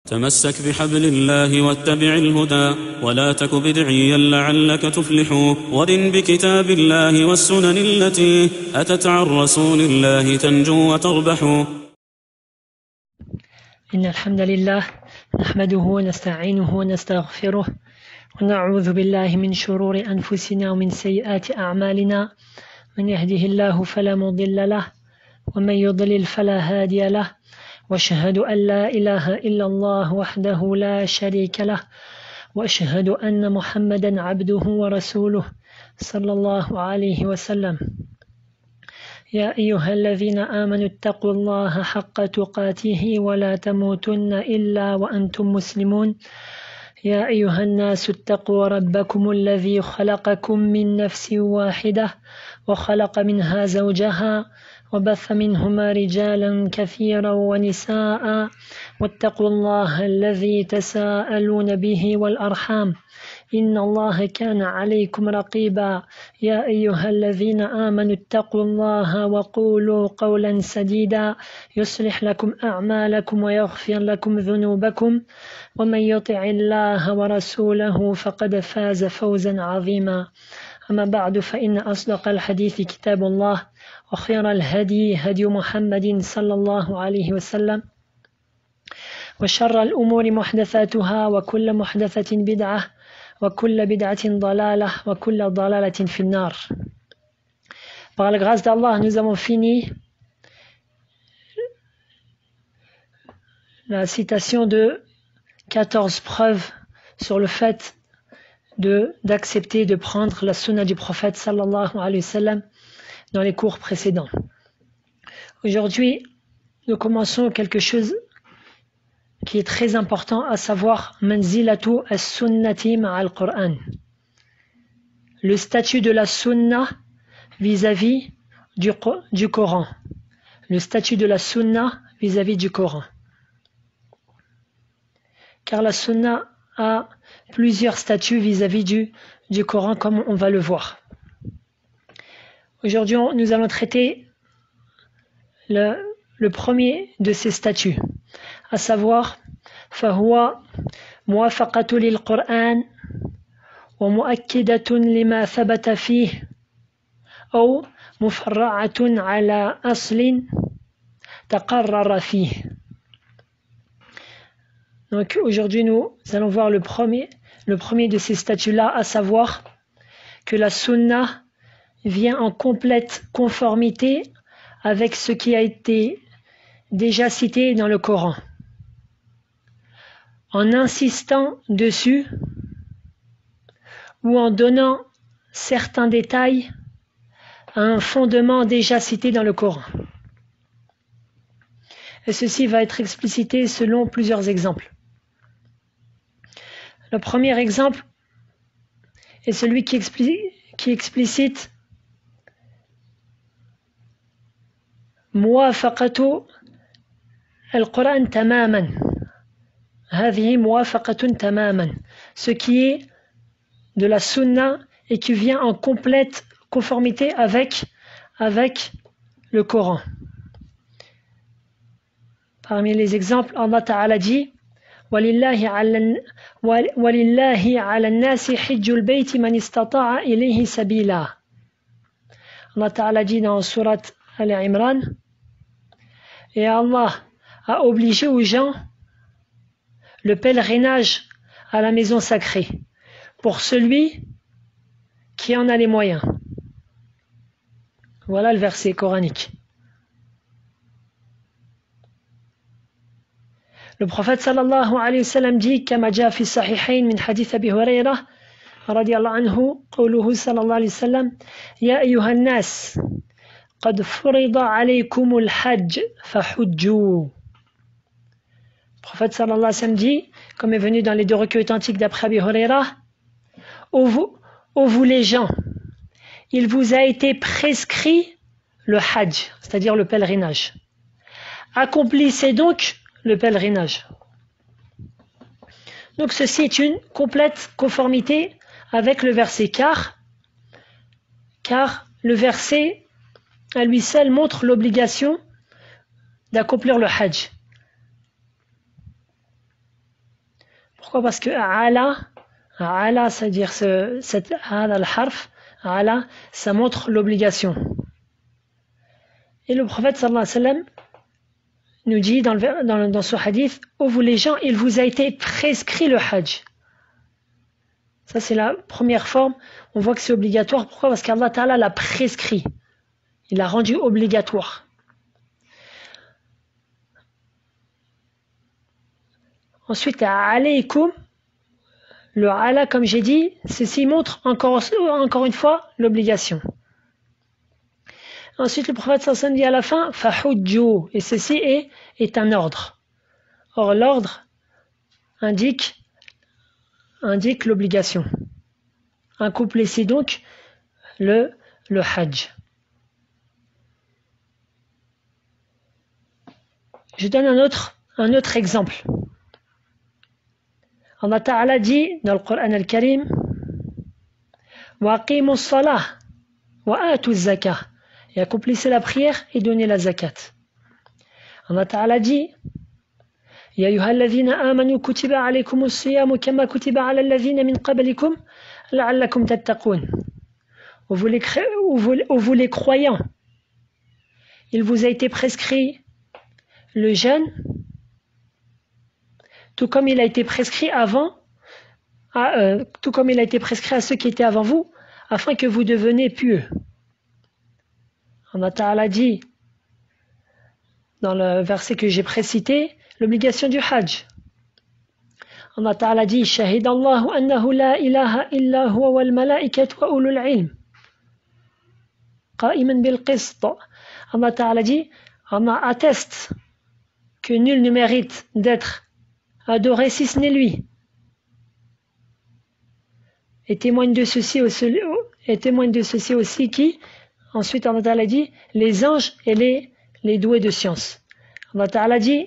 تمسك بحبل الله واتبع الهدى ولا تك بدعيا لعلك تفلح ورن بكتاب الله والسنن التي أتت عن رسول الله تنجو وتربح. إن الحمد لله نحمده ونستعينه ونستغفره ونعوذ بالله من شرور أنفسنا ومن سيئات أعمالنا، من يهده الله فلا مضل له ومن يضلل فلا هادي له، وأشهد أن لا إله إلا الله وحده لا شريك له، وأشهد أن محمدا عبده ورسوله صلى الله عليه وسلم. يا أيها الذين آمنوا اتقوا الله حق تقاته ولا تموتن إلا وأنتم مسلمون. يا أيها الناس اتقوا ربكم الذي خلقكم من نفس واحدة وخلق منها زوجها وبث منهما رجالا كثيرا ونساء، واتقوا الله الذي تساءلون به والأرحام إن الله كان عليكم رقيبا. يا أيها الذين آمنوا اتقوا الله وقولوا قولا سديدا يصلح لكم أعمالكم ويغفر لكم ذنوبكم، ومن يطع الله ورسوله فقد فاز فوزا عظيما. أما بعد، فإن أصدق الحديث كتاب الله، وخير الهدي هدي محمد صلى الله عليه وسلم، وشر الأمور محدثاتها وكل محدثة بدعة وكل بدعة ضلالة وكل ضلالة في النار. Par la grâce d'Allah, nous avons fini la citation de 14 preuves sur le fait d'accepter de prendre la sunna du prophète sallallahu alayhi wa sallam dans les cours précédents. Aujourd'hui, nous commençons quelque chose qui est très important, à savoir manzilatu as-sunnati ma'al Qur'an, le statut de la sunna vis-à-vis du Coran. Le statut de la sunna vis-à-vis du Coran. Car la sunna a plusieurs statuts vis-à-vis du Coran, comme on va le voir. Aujourd'hui, nous allons traiter le premier de ces statuts, à savoir فهو موافقة للقرآن ومؤكدة لما ثبت فيه أو مفرعة على أصل تقرر فيه. Donc aujourd'hui, nous allons voir le premier de ces statuts-là, à savoir que la sunna vient en complète conformité avec ce qui a été déjà cité dans le Coran, en insistant dessus ou en donnant certains détails à un fondement déjà cité dans le Coran. Et ceci va être explicité selon plusieurs exemples. Le premier exemple est celui qui explicite موافقة القرآن تماما. هذه موافقة تماما. Ce qui est de la sunna et qui vient en complète conformité avec le Coran. Parmi les exemples, Allah Ta'ala dit وَلِلَّهِ عَلَى النَّاسِ حِجُّ الْبَيْتِ مَنِ اسْتَطَاعَ إِلَيْهِ سَبِيلًا. Allah Ta'ala dit dans sourate Al-Imran, et Allah a obligé aux gens le pèlerinage à la maison sacrée pour celui qui en a les moyens. Voilà le verset coranique. Le prophète sallallahu alayhi wa sallam dit, كما جاء في الصحيحين من حديث أبي هريرة رضي الله عنه قوله صلى الله عليه وسلم يا أيها الناس قد فرض عليكم الحج فحجوا. Le prophète sallallahu alayhi wa sallam dit, comme est venu dans les deux recueils authentiques d'après Abi Huraira, ô vous les gens, il vous a été prescrit le hajj, c'est-à-dire le pèlerinage. Accomplissez donc le pèlerinage. Donc ceci est une complète conformité avec le verset, car le verset à lui seul montre l'obligation d'accomplir le hajj. Pourquoi? Parce que ala, c'est-à-dire cette ala al-harf, ala, ça montre l'obligation. Et le prophète sallallahu alayhi wa sallam nous dit dans ce hadith, ô vous les gens, il vous a été prescrit le hajj. Ça c'est la première forme, on voit que c'est obligatoire. Pourquoi? Parce qu'Allah Ta'ala l'a prescrit, il l'a rendu obligatoire. Ensuite, alaykum, le ala comme j'ai dit, ceci montre encore une fois l'obligation. Ensuite, le prophète sallallahu alayhi wa sallam dit à la fin, fahujju, et ceci est un ordre. Or, l'ordre indique l'obligation. Un couplet, c'est donc le hajj. Je donne un autre exemple. Allah Ta'ala dit dans le Coran al-Karim, wa aqimu s-salah wa atu z-zakah. Et accomplissez la prière et donnez la zakat. Allah Ta'ala dit Ya ayyuhalladhina amanu kutiba alaykumus siyamu kama kutiba ala alladhina min qablikum la'allakum tattaqun. Ô vous les croyants, il vous a été prescrit le jeûne, tout comme il a été prescrit tout comme il a été prescrit à ceux qui étaient avant vous, afin que vous deveniez pieux. Allah Ta'ala dit, dans le verset que j'ai précité, l'obligation du hajj. Allah Ta'ala dit, Shahidallahu annahu la ilaha illa huwa wal malaikatu wa ulul ilm. Qa'iman bil qist. Allah Ta'ala dit, Allah atteste que nul ne mérite d'être adoré si ce n'est lui. Et témoigne de ceci aussi qui, ensuite Allah Ta'ala dit, les anges et les doués de science. Allah Ta'ala dit,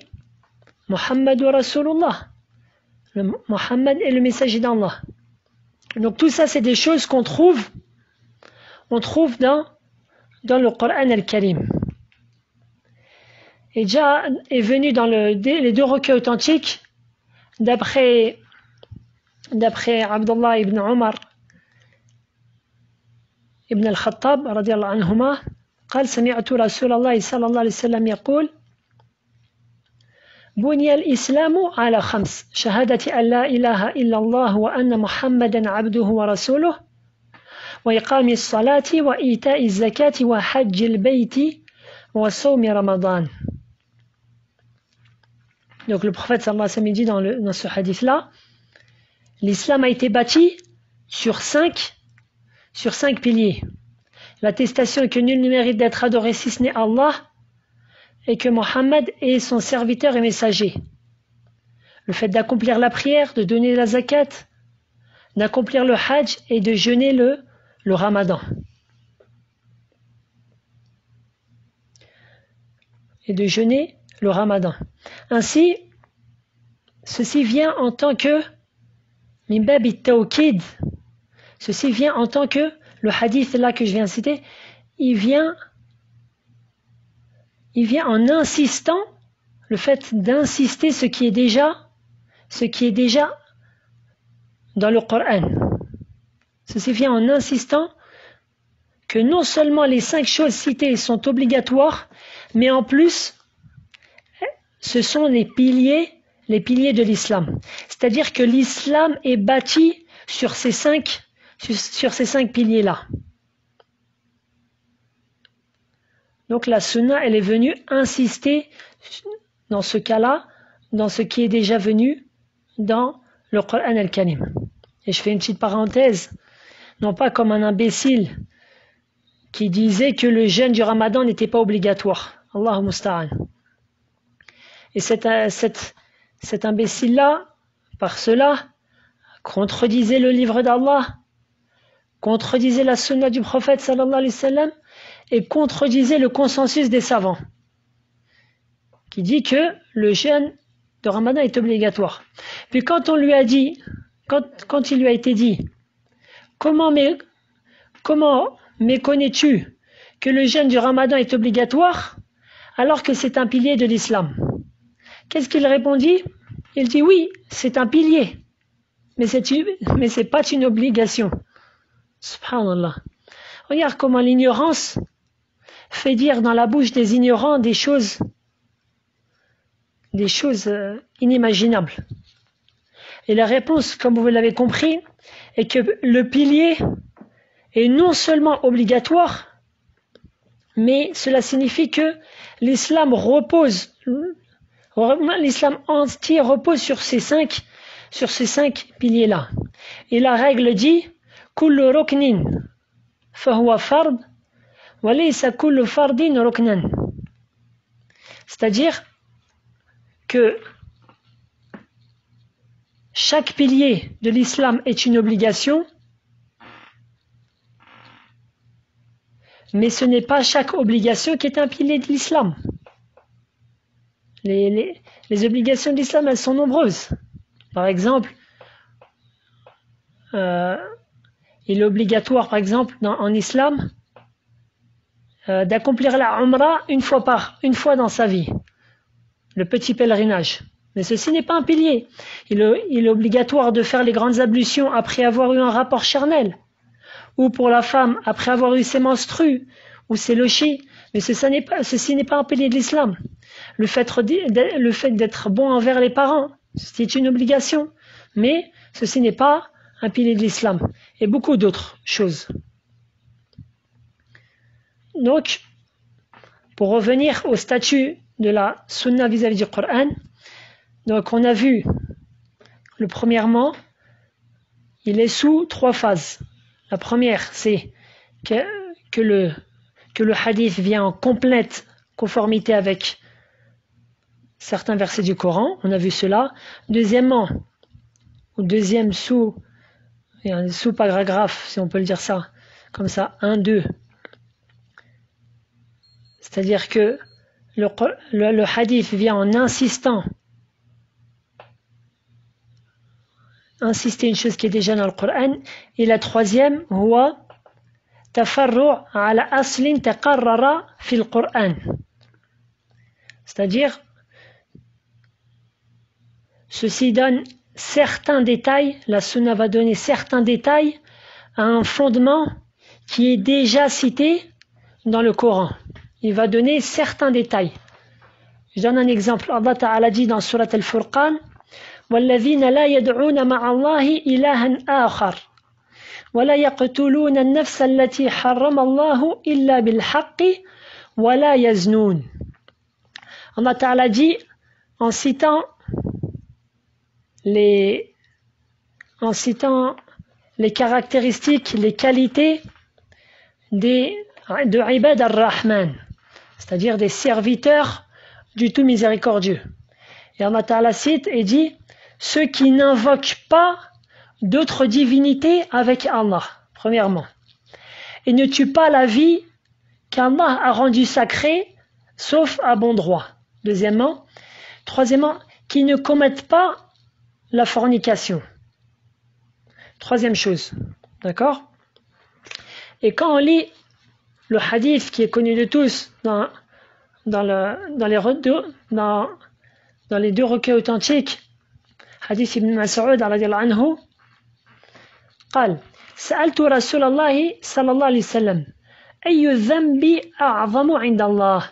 Muhammadu Rasulullah. Muhammad est le messager d'Allah. Donc tout ça, c'est des choses qu'on trouve dans le Coran al-Karim. Et déjà est venu dans les deux recueils authentiques, d'après Abdullah ibn Omar ابن الخطاب رضي الله عنهما قال سمعت رسول الله صلى الله عليه وسلم يقول بني الإسلام على 5 شهادة أن لا إله إلا الله وأن محمدا عبده ورسوله وإقام الصلاة وإيتاء الزكاة وحج البيت وصوم رمضان. Donc le prophète sallallahu alayhi wa sallam dit dans ce hadith-là, l'islam a été bâti sur cinq piliers. L'attestation que nul ne mérite d'être adoré si ce n'est Allah et que Mohammed est son serviteur et messager. Le fait d'accomplir la prière, de donner la zakat, d'accomplir le hajj et de jeûner le ramadan. Ainsi, ceci vient en tant que Mimbabi Tawkid. Ceci vient en tant que le hadith là que je viens de citer, il vient en insistant, le fait d'insister ce qui est déjà dans le Coran. Ceci vient en insistant que non seulement les 5 choses citées sont obligatoires, mais en plus, ce sont les piliers de l'islam. C'est-à-dire que l'islam est bâti sur ces 5 piliers-là. Donc la sunna, elle est venue insister dans ce cas-là, dans ce qui est déjà venu dans le Coran al-Karim. Et je fais une petite parenthèse, non pas comme un imbécile qui disait que le jeûne du Ramadan n'était pas obligatoire. Allahu musta'an. Et cet imbécile-là, par cela, contredisait le livre d'Allah, contredisait la sunna du prophète sallallahu alayhi wa sallam et contredisait le consensus des savants qui dit que le jeûne de Ramadan est obligatoire. Puis quand il lui a été dit comment méconnais-tu que le jeûne du Ramadan est obligatoire alors que c'est un pilier de l'islam? Qu'est-ce qu'il répondit? Il dit oui, c'est un pilier, mais c'est pas une obligation. Subhanallah. Regarde comment l'ignorance fait dire dans la bouche des ignorants des choses inimaginables. Et la réponse, comme vous l'avez compris, est que le pilier est non seulement obligatoire, mais cela signifie que l'islam entier repose sur ces cinq piliers-là. Et la règle dit kullu ruknin fahuwa fard wa laysa kullu fardin ruknan. C'est-à-dire que chaque pilier de l'islam est une obligation, mais ce n'est pas chaque obligation qui est un pilier de l'islam. Les obligations de l'islam, elles sont nombreuses. Par exemple, il est obligatoire, par exemple, en islam, d'accomplir la umrah une fois dans sa vie, le petit pèlerinage. Mais ceci n'est pas un pilier. Il est obligatoire de faire les grandes ablutions après avoir eu un rapport charnel, ou pour la femme après avoir eu ses menstrues ou ses lochis. Mais ceci n'est pas un pilier de l'islam. Le fait d'être bon envers les parents, c'est une obligation, mais ceci n'est pas un pilier de l'islam. Et beaucoup d'autres choses. Donc, pour revenir au statut de la sunna vis-à-vis du Coran, donc on a vu, premièrement, il est sous 3 phases. La première, c'est que le hadith vient en complète conformité avec certains versets du Coran, on a vu cela. Deuxièmement, au deuxième sous-paragraphe, si on peut le dire ça, comme ça, 1, 2. C'est-à-dire que le hadith vient en insister une chose qui est déjà dans le Coran. Et la troisième, huwa tafarru' ala aslin taqarrara fil Coran. C'est-à-dire, ceci donne certains détails, la sunna va donner certains détails à un fondement qui est déjà cité dans le Coran. Il va donner certains détails. Je donne un exemple. Allah Ta'ala dit dans Surat Al-Furqan, وَالَّذِينَ لَا يَدْعُونَ مَعَ اللَّهِ إِلَهًا آخَرَ وَلَا يَقْتُلُونَ النَّفْسَ الَّتِي حَرَّمَ اللَّهُ إِلَّا بِالْحَقِّ وَلَا يَزْنُونَ. Allah Ta'ala dit, en citant les caractéristiques, les qualités de Ibad ar-Rahman, c'est-à-dire des serviteurs du tout miséricordieux. Et Allah Ta'ala cite et dit, ceux qui n'invoquent pas d'autres divinités avec Allah, premièrement, et ne tuent pas la vie qu'Allah a rendue sacrée, sauf à bon droit. Deuxièmement. Troisièmement, qui ne commettent pas la fornication. Troisième chose. D'accord? Et quand on lit le hadith qui est connu de tous dans les deux recueils authentiques, hadith ibn Mas'ud radiyallahu anhu, قال سألت رسول الله صلى الله عليه وسلم أي الذنب أعظم عند الله.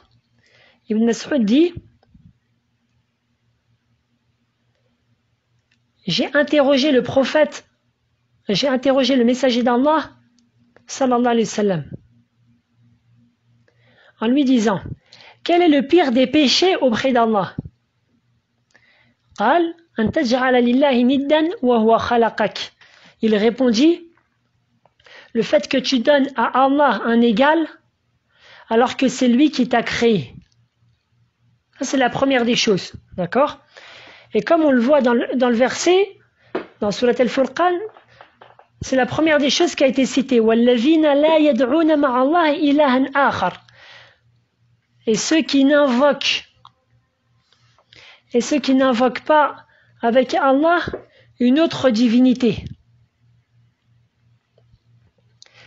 Ibn Mas'ud dit, j'ai interrogé le messager d'Allah sallallahu alayhi wa sallam en lui disant, quel est le pire des péchés auprès d'Allah? قال أن تجعل لله ندا وهو خلقك. Il répondit, le fait que tu donnes à Allah un égal alors que c'est lui qui t'a créé. Ça, c'est la première des choses, d'accord? Et comme on le voit dans le verset, dans Surat Al-Furqan, c'est la première des choses qui a été citée. وَالَّذِينَ لَا يَدْعُونَ مَعَ اللَّهِ إِلَهًا آخَرَ. Et ceux qui n'invoquent pas avec Allah une autre divinité.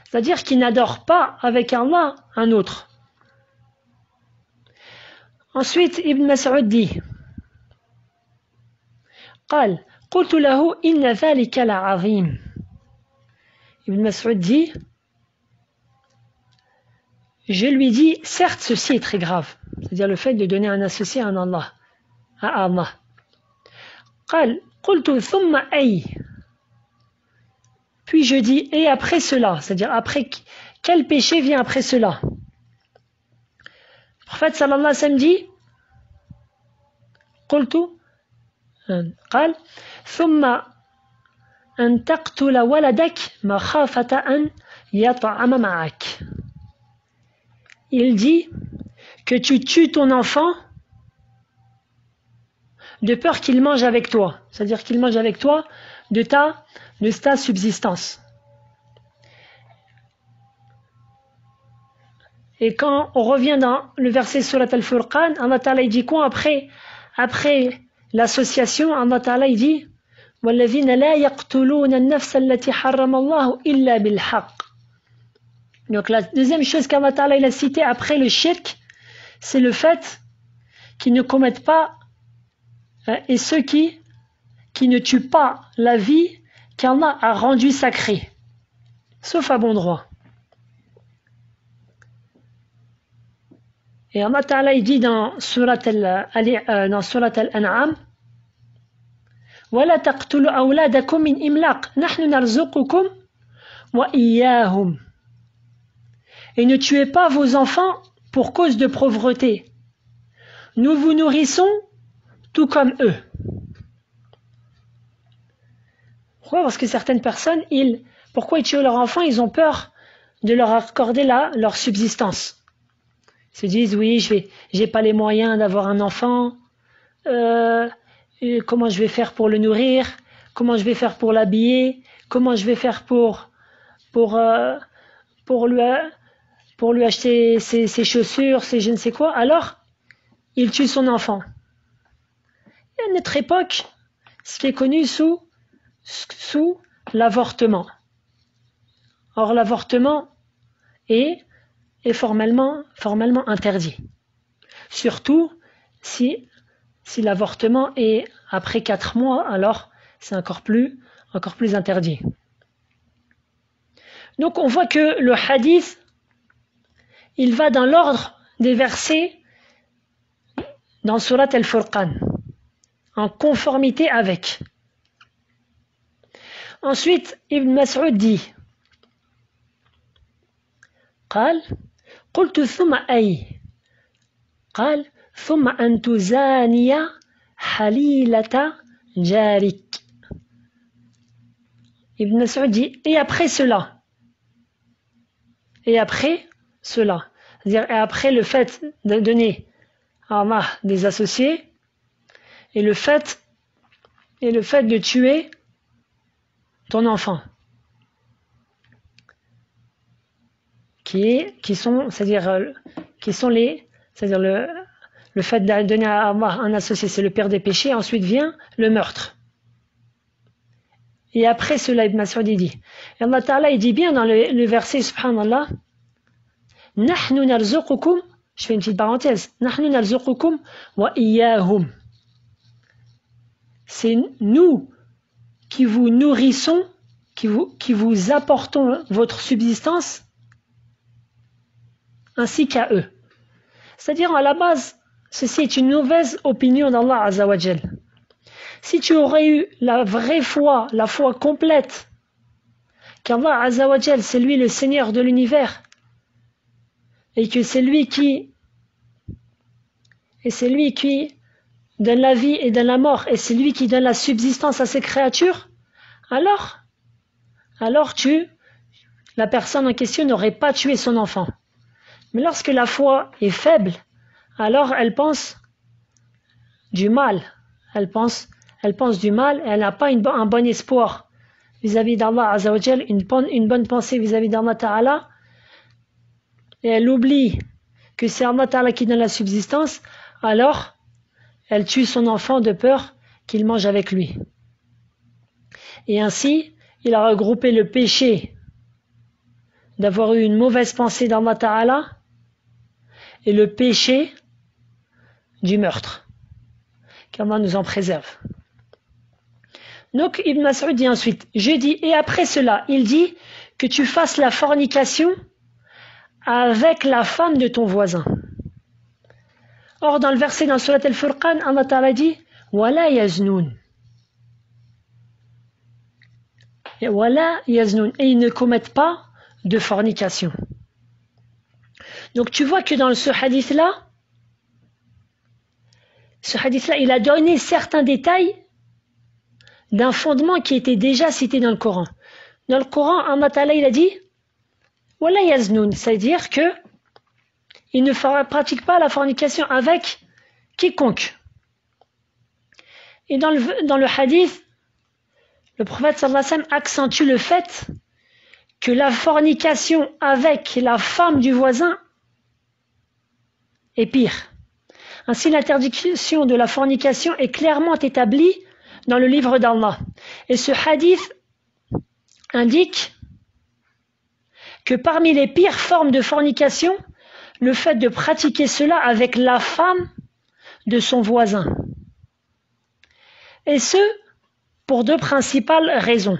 C'est-à-dire qu'ils n'adorent pas avec Allah un autre. Ensuite, Ibn Mas'ud dit, قال قلت له إن ذلك لعظيم. Ibn Mas'ud dit, je lui dis, certes ceci est très grave, c'est-à-dire le fait de donner un associé à Allah, à Allah. قال قلت ثم أي. Puis je dis, et après cela, c'est-à-dire après quel péché vient après cela? Le prophète sallallahu alayhi wa sallam dit, قلت قال ثم أن تقتل ولدك مخافة أن يطعم معك. Il dit que tu tues ton enfant de peur qu'il mange avec toi, c'est-à-dire qu'il mange avec toi de ta subsistance. Et quand on revient dans le verset Surat Al-Furqan, Allah Ta'ala dit quoi après l'association? Allah Ta'ala dit وَالَّذِينَ لَا يَقْتُلُونَ النَّفْسَ الَّتِي حَرَّمَ اللَّهُ إِلَّا بِالْحَقِّ. Donc la deuxième chose qu'Allah Ta'ala a cité après le shirk, c'est le fait qu'ils ne commettent pas et ceux qui ne tuent pas la vie qu'Allah a rendue sacrée, sauf à bon droit. Et Allah Ta'ala il dit dans Surat Al-An'am, وَلَا تَقْتُلُوا أَوْلَادَكُمْ مِنْ إِمْلَاقٍ نَحْنُ نَرْزُقُكُمْ وَإِيَّاهُمْ. Et ne tuez pas vos enfants pour cause de pauvreté. Nous vous nourrissons tout comme eux. Pourquoi? Parce que certaines personnes, pourquoi ils tuent leurs enfants? Ils ont peur de leur accorder leur subsistance. Ils se disent, oui, j'ai pas les moyens d'avoir un enfant, comment je vais faire pour le nourrir, comment je vais faire pour l'habiller, comment je vais faire pour lui acheter ses chaussures, ses je ne sais quoi. Alors, il tue son enfant. Et à notre époque, ce qui est connu sous l'avortement. Or, l'avortement est formellement interdit. Surtout si l'avortement est après 4 mois, alors c'est encore plus interdit. Donc on voit que le hadith, il va dans l'ordre des versets dans Surat Al-Furqan, en conformité avec. Ensuite, Ibn Mas'ud dit, قال قلت ثم أي قال ثم أن تزاني حليلة جارك. Ibn Mas'ud dit, et après cela, c'est-à-dire et après le fait de donner à Allah des associés et le fait de tuer ton enfant, c'est-à-dire le fait de donner à Allah un associé, c'est le pire des péchés. Ensuite vient le meurtre. Et après cela, Ibn Mas'ud dit, et Allah Ta'ala il dit bien dans le verset subhanallah, nahnu narzuqukum, je fais une petite parenthèse, nahnu narzuqukum wa iyyahum. C'est nous qui vous nourrissons, qui vous apportons votre subsistance, ainsi qu'à eux. C'est-à-dire, à la base, ceci est une mauvaise opinion d'Allah Azza wa Jal. Si tu aurais eu la vraie foi, la foi complète, qu'Allah Azza wa Jal, c'est lui le Seigneur de l'univers, et que c'est lui qui donne la vie et donne la mort, et c'est lui qui donne la subsistance à ses créatures, alors la personne en question n'aurait pas tué son enfant. Mais lorsque la foi est faible, alors elle pense du mal. Elle pense du mal et elle n'a pas un bon espoir vis-à-vis d'Allah Azza wa Jal, une bonne pensée vis-à-vis d'Allah Ta'ala. Et elle oublie que c'est Allah Ta'ala qui donne la subsistance, alors elle tue son enfant de peur qu'il mange avec lui. Et ainsi, il a regroupé le péché d'avoir eu une mauvaise pensée d'Allah Ta'ala et le péché du meurtre. Qu'Allah nous en préserve. Donc Ibn Mas'ud dit ensuite, je dis, et après cela, il dit que tu fasses la fornication avec la femme de ton voisin. Or, dans le verset dans Surat Al-Furqan, Allah Ta'ala dit, Wala yaznoun. Wala yaznoun. Et ils ne commettent pas de fornication. Donc tu vois que dans ce hadith-là, il a donné certains détails d'un fondement qui était déjà cité dans le Coran. Dans le Coran, Allah Ta'ala, il a dit Wala yaznoun, c'est-à-dire que il ne pratique pas la fornication avec quiconque. Et dans le hadith, le prophète sallallahu alayhi wa sallam accentue le fait que la fornication avec la femme du voisin est pire. Ainsi, l'interdiction de la fornication est clairement établie dans le livre d'Allah. Et ce hadith indique que parmi les pires formes de fornication, le fait de pratiquer cela avec la femme de son voisin. Et ce, pour deux principales raisons.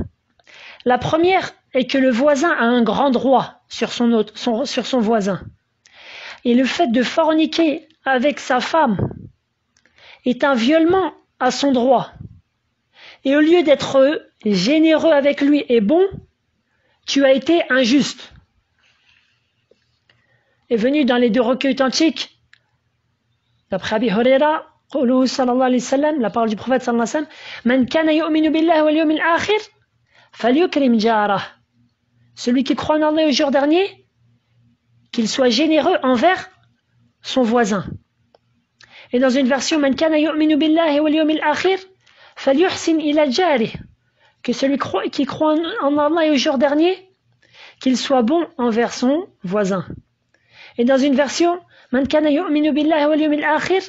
La première est que le voisin a un grand droit sur son voisin. Et le fait de forniquer avec sa femme est un violement à son droit. Et au lieu d'être généreux avec lui et bon, tu as été injuste. Est venu dans les deux recueils authentiques, d'après Abi Huraira, la parole du prophète sallallahu alayhi wa sallam, Man kana yu'minu billahi wal yawmil akhir, falyukrim jarah. Celui qui croit en Allah et au jour dernier, qu'il soit généreux envers son voisin. Et dans une version, Man kana yu'minu billahi wal yawmil akhir, falyuhsin ila jarih. Que celui qui croit en Allah et au jour dernier, qu'il soit bon envers son voisin. Et dans une version, Man kana yu'minu billahi wal yawmil akhir,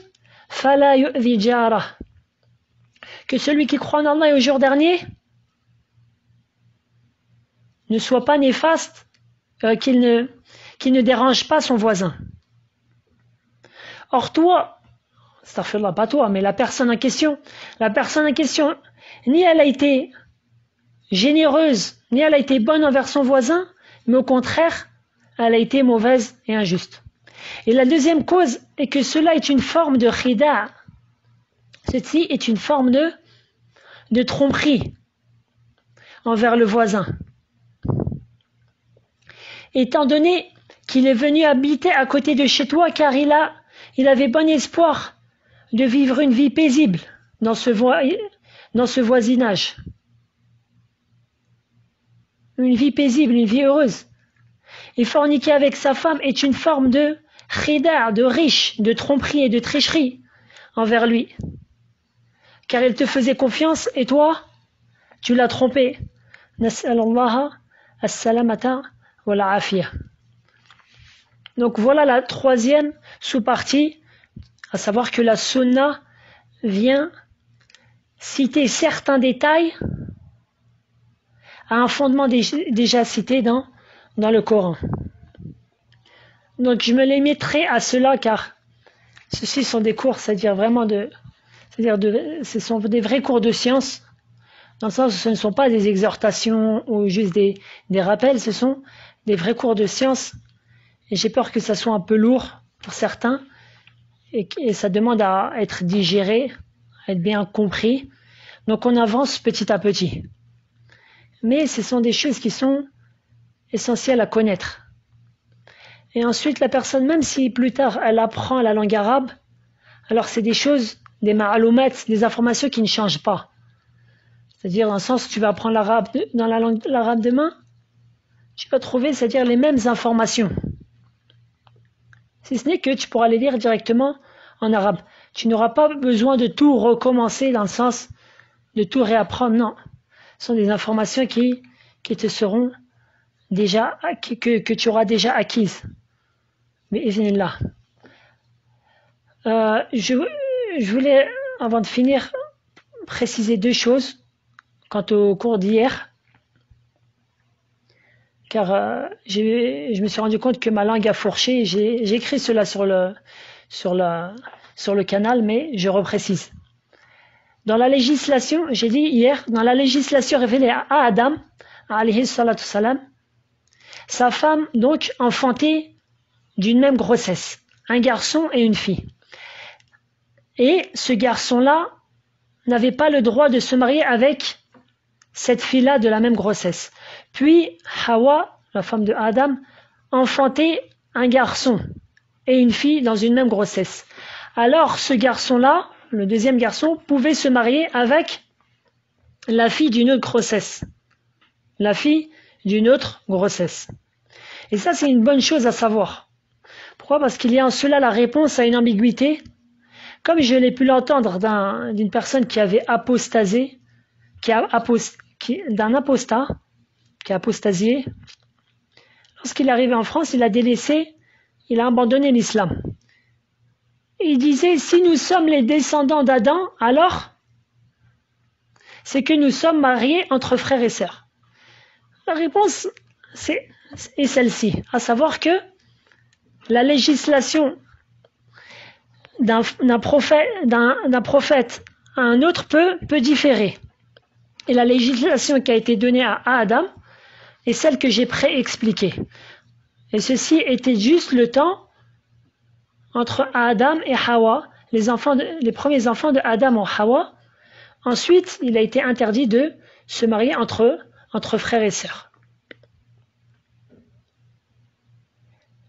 fala yu'dhi jarah. Que celui qui croit en Allah et au jour dernier ne soit pas néfaste, qu'il ne dérange pas son voisin. Or toi, astaghfirullah, pas toi, mais la personne en question, ni elle a été généreuse, ni elle a été bonne envers son voisin, mais au contraire, elle a été mauvaise et injuste. Et la deuxième cause est que cela est une forme de khida'. Ceci est une forme de tromperie envers le voisin. Étant donné qu'il est venu habiter à côté de chez toi car il avait bon espoir de vivre une vie paisible dans ce voisinage. Une vie paisible, une vie heureuse. Et forniquer avec sa femme est une forme de khida', de riche, de tromperie et de tricherie envers lui. Car il te faisait confiance et toi, tu l'as trompé. Nas'alallaha as-salamata wa la'afiyah. Donc voilà la troisième sous-partie, à savoir que la sunna vient citer certains détails à un fondement déjà cité dans le Coran. Donc je me limiterai à cela car ceci sont des cours, c'est-à-dire vraiment ce sont des vrais cours de science, dans le sens où ce ne sont pas des exhortations ou juste des rappels, ce sont des vrais cours de science. Et j'ai peur que ça soit un peu lourd pour certains et ça demande à être digéré, à être bien compris. Donc on avance petit à petit. Mais ce sont des choses qui sont essentielles à connaître. Et ensuite, la personne, même si plus tard elle apprend la langue arabe, alors c'est des choses, des ma'aloumat, des informations qui ne changent pas. C'est-à-dire dans le sens où tu vas apprendre l'arabe dans l'arabe demain, tu vas trouver, c'est-à-dire les mêmes informations. Si ce n'est que tu pourras les lire directement en arabe. Tu n'auras pas besoin de tout recommencer dans le sens de tout réapprendre, non. Ce sont des informations qui te seront déjà, que tu auras déjà acquises. Mais iznillah. Je voulais, avant de finir, préciser deux choses quant au cours d'hier. Car je me suis rendu compte que ma langue a fourché. J'ai écrit cela sur le canal, mais je reprécise. Dans la législation, j'ai dit hier, dans la législation révélée à Adam, alayhi salatu salam, sa femme donc enfantait d'une même grossesse, un garçon et une fille. Et ce garçon-là n'avait pas le droit de se marier avec cette fille-là de la même grossesse. Puis Hawa, la femme de Adam, enfantait un garçon et une fille dans une même grossesse. Alors ce garçon-là, le deuxième garçon, pouvait se marier avec la fille d'une autre grossesse. La fille d'une autre grossesse. Et ça, c'est une bonne chose à savoir. Pourquoi? Parce qu'il y a en cela la réponse à une ambiguïté. Comme je l'ai pu l'entendre d'une personne qui avait apostasé, d'un apostat, qui a apostasié. Lorsqu'il est arrivé en France, il a délaissé, il a abandonné l'islam. Il disait, si nous sommes les descendants d'Adam, alors c'est que nous sommes mariés entre frères et sœurs. La réponse est celle-ci, à savoir que la législation d'un prophète à un autre peut différer. Et la législation qui a été donnée à Adam est celle que j'ai pré-expliquée. Et ceci était juste le temps entre Adam et Hawa, les premiers enfants de Adam et Hawa. Ensuite, il a été interdit de se marier entre frères et sœurs.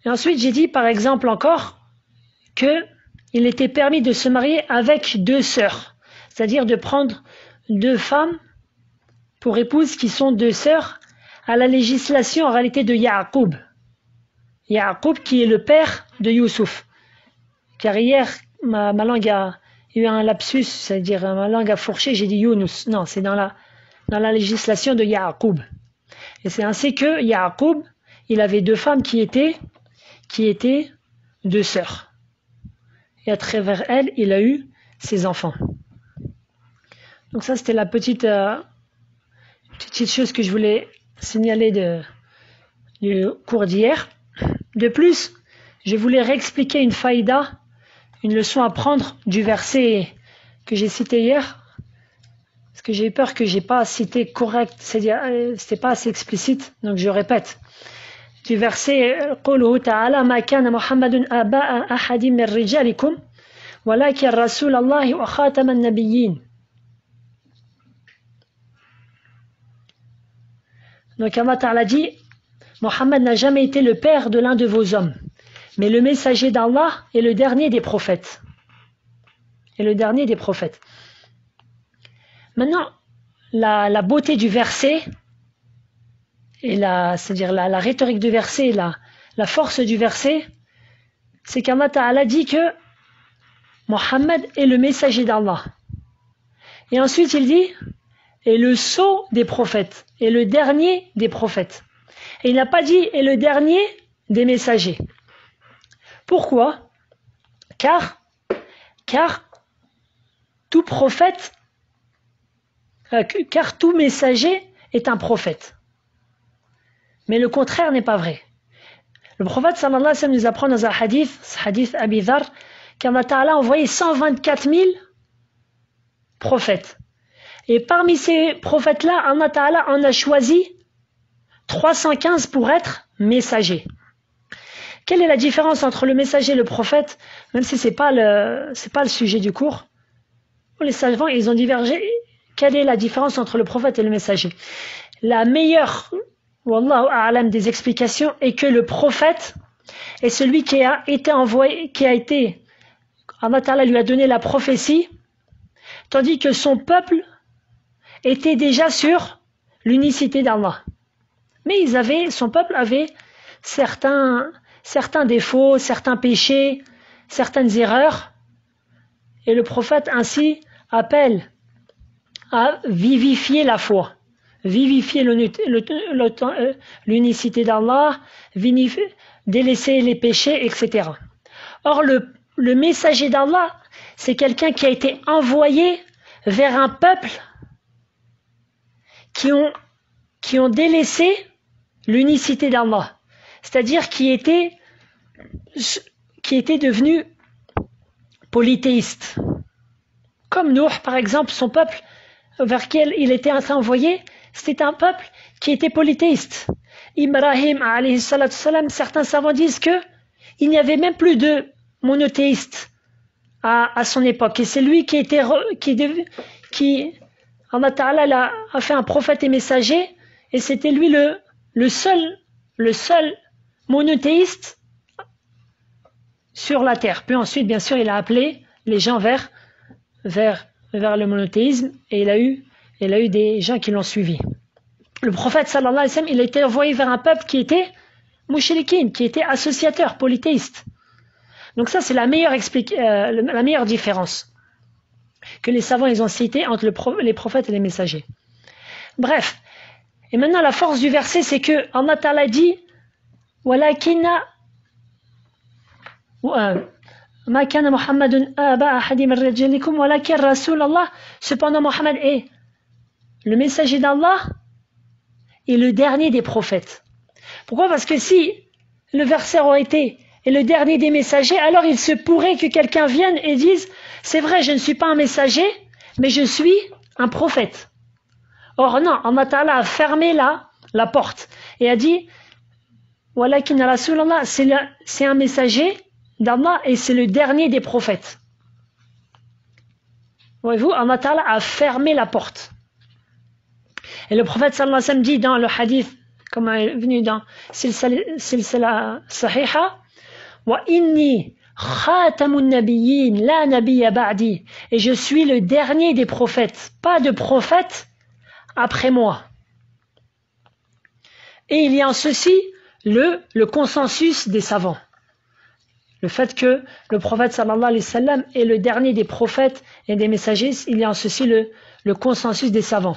Et ensuite, j'ai dit par exemple encore qu'il était permis de se marier avec deux sœurs, c'est-à-dire de prendre deux femmes pour épouses qui sont deux sœurs à la législation en réalité de Ya'qub. Ya'qub qui est le père de Youssouf. Car hier, ma langue a eu un lapsus, c'est-à-dire ma langue a fourché, j'ai dit Younous. Non, c'est dans la législation de Ya'qub. Et c'est ainsi que Ya'qub, il avait deux femmes qui étaient deux sœurs. Et à travers elles, il a eu ses enfants. Donc ça, c'était la petite chose que je voulais signaler du cours d'hier. De plus, je voulais réexpliquer une faïda, une leçon à prendre du verset que j'ai cité hier, parce que j'ai eu peur que j'ai pas cité correct, c'est-à-dire c'était pas assez explicite, donc je répète. Du verset قوله تعالى ما كان محمد آباء أحد من رجالكم ولكن رسول الله وخاتم النبيين. Donc Allah Ta'ala dit, Mohammed n'a jamais été le père de l'un de vos hommes, mais le messager d'Allah est le dernier des prophètes. Maintenant, la beauté du verset, et c'est-à-dire la rhétorique du verset, la force du verset, c'est qu'Allah Ta'ala dit que Mohammed est le messager d'Allah. Et ensuite il dit, est le sceau des prophètes, et le dernier des prophètes. Et il n'a pas dit est le dernier des messagers. Pourquoi? Car tout prophète, car tout messager est un prophète. Mais le contraire n'est pas vrai. Le prophète sallallahu alayhi wa sallam nous apprend dans un hadith Abi Dhar, qu'Allah Ta'ala a envoyé 124 000 prophètes. Et parmi ces prophètes-là, Allah Ta'ala en a choisi 315 pour être messagers. Quelle est la différence entre le messager et le prophète? Même si c'est pas le sujet du cours. Les savants, ils ont divergé. Quelle est la différence entre le prophète et le messager? La meilleure, wallahu a'lam, des explications est que le prophète est celui qui a été envoyé, Allah Ta'ala lui a donné la prophétie, tandis que son peuple était déjà sur l'unicité d'Allah. Mais son peuple avait certains défauts, certains péchés, certaines erreurs. Et le prophète ainsi appelle à vivifier la foi, vivifier l'unicité d'Allah, délaisser les péchés, etc. Or, le messager d'Allah, c'est quelqu'un qui a été envoyé vers un peuple qui ont délaissé l'unicité d'Allah, c'est-à-dire qui étaient devenus polythéistes, comme Nuh, par exemple, son peuple vers qui il était envoyé, c'était un peuple qui était polythéiste. Ibrahim, alayhi salatu salam, certains savants disent que il n'y avait même plus de monothéistes à son époque. Et c'est lui Allah Ta'ala a fait un prophète et messager, et c'était lui le seul monothéiste sur la terre. Puis ensuite, bien sûr, il a appelé les gens vers le monothéisme, et il a eu des gens qui l'ont suivi. Le prophète sallallahu alayhi wa sallam, il a été envoyé vers un peuple qui était mushrikin, qui était associateur, polythéiste. Donc ça, c'est la meilleure différence que les savants ils ont cité entre les prophètes et les messagers. Bref. Et maintenant, la force du verset, c'est que Allah Ta'ala dit وَلَكِنَّ مَا كَانَ مُحَمَّدٌ آبَا أَحَدٍ مِّن رِجَالِكُمْ وَلَكِنْ رَسُولَ اللَّهِ. Cependant, Mohammed est le messager d'Allah et le dernier des prophètes. Pourquoi? Parce que si le verset aurait été et le dernier des messagers, alors il se pourrait que quelqu'un vienne et dise c'est vrai, je ne suis pas un messager, mais je suis un prophète. Or non, Allah Ta'ala a fermé la porte et a dit Walakin Rasulallah, c'est un messager d'Allah et c'est le dernier des prophètes. Voyez-vous, Allah Ta'ala a fermé la porte. Et le prophète sallallahu alayhi wa sallam dit dans le hadith, comme est venu dans Silsila Sahiha, Wa inni khatamun nabiyyin la nabiyya ba'di. Et je suis le dernier des prophètes, pas de prophète après moi. Et il y a en ceci le consensus des savants. Le fait que le prophète sallallahu alayhi wa sallam est le dernier des prophètes et des messagers, il y a en ceci le consensus des savants.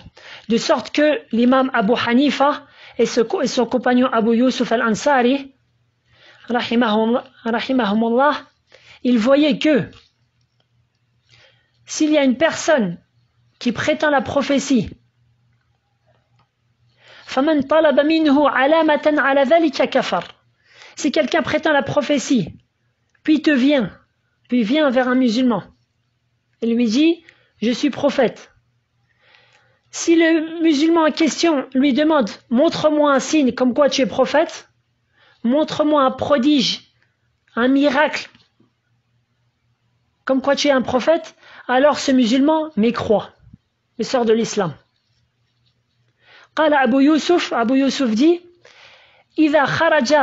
De sorte que l'imam Abu Hanifa et son compagnon Abu Yusuf al-Ansari, rahimahumullah, ils voyaient que s'il y a une personne qui prétend la prophétie, فَمَنْ طَلَبَ مِنْهُ عَلَامَةً عَلَى ذَلِكَ كَفَرَ. Si quelqu'un prétend la prophétie, puis vient vers un musulman et lui dit je suis prophète. Si le musulman en question lui demande montre-moi un signe comme quoi tu es prophète, montre-moi un prodige, un miracle comme quoi tu es un prophète, alors ce musulman mécroit et sort de l'islam. قال Abu Yusuf dit إذا خرج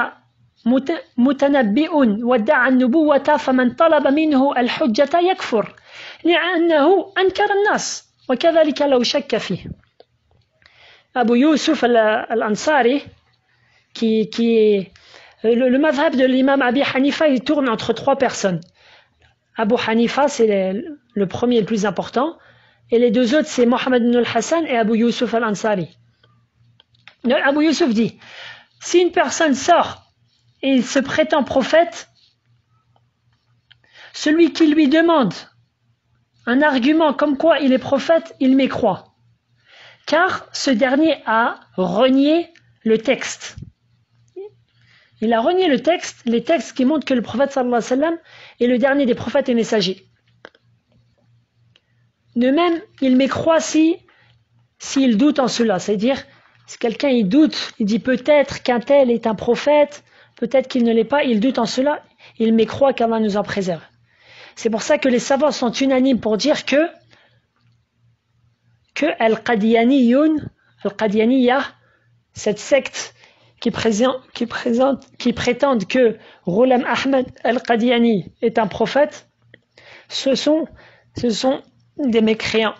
متنبئ وادعى النبوة فمن طلب منه الحجة يكفر لأنه أنكر الناس وكذلك لو شك فيه. Abu Yusuf al-Ansari qui est le madhab de l'imam Abi Hanifa, il tourne entre trois personnes. Abu Hanifa, c'est le premier et le plus important, et les deux autres, c'est Mohammed ibn al-Hassan et Abu Yusuf al-Ansari. Abu Yusuf dit, si une personne sort et il se prétend prophète, celui qui lui demande un argument comme quoi il est prophète, il mécroit. Car ce dernier a renié le texte. Il a renié les textes qui montrent que le prophète sallallahu alayhi wa sallam est le dernier des prophètes et messagers. De même, il mécroit s'il doute en cela, c'est-à-dire si quelqu'un il doute, il dit peut-être qu'un tel est un prophète, peut-être qu'il ne l'est pas, il doute en cela, il mécroit qu'Allah nous en préserve. C'est pour ça que les savants sont unanimes pour dire que Al-Qadiyaniyya, cette secte qui prétendent que Ghulam Ahmad Al-Qadiyani est un prophète, ce sont des mécréants.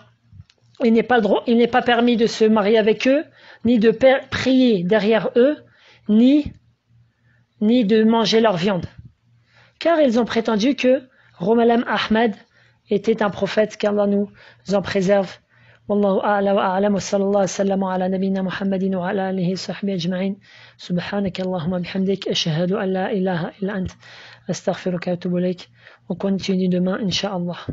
Il n'est pas permis de se marier avec eux, ni de prier derrière eux, ni de manger leur viande. Car ils ont prétendu que Ghulam Ahmad était un prophète, qu'Allah nous en préserve. والله أعلى وأعلم وصلى الله وسلم على نبينا محمد وعلى آله وصحبه أجمعين سبحانك اللهم بحمدك أشهد أن لا إله إلا أنت أستغفرك وأتوب إليك. On continue demain, Inch'Allah.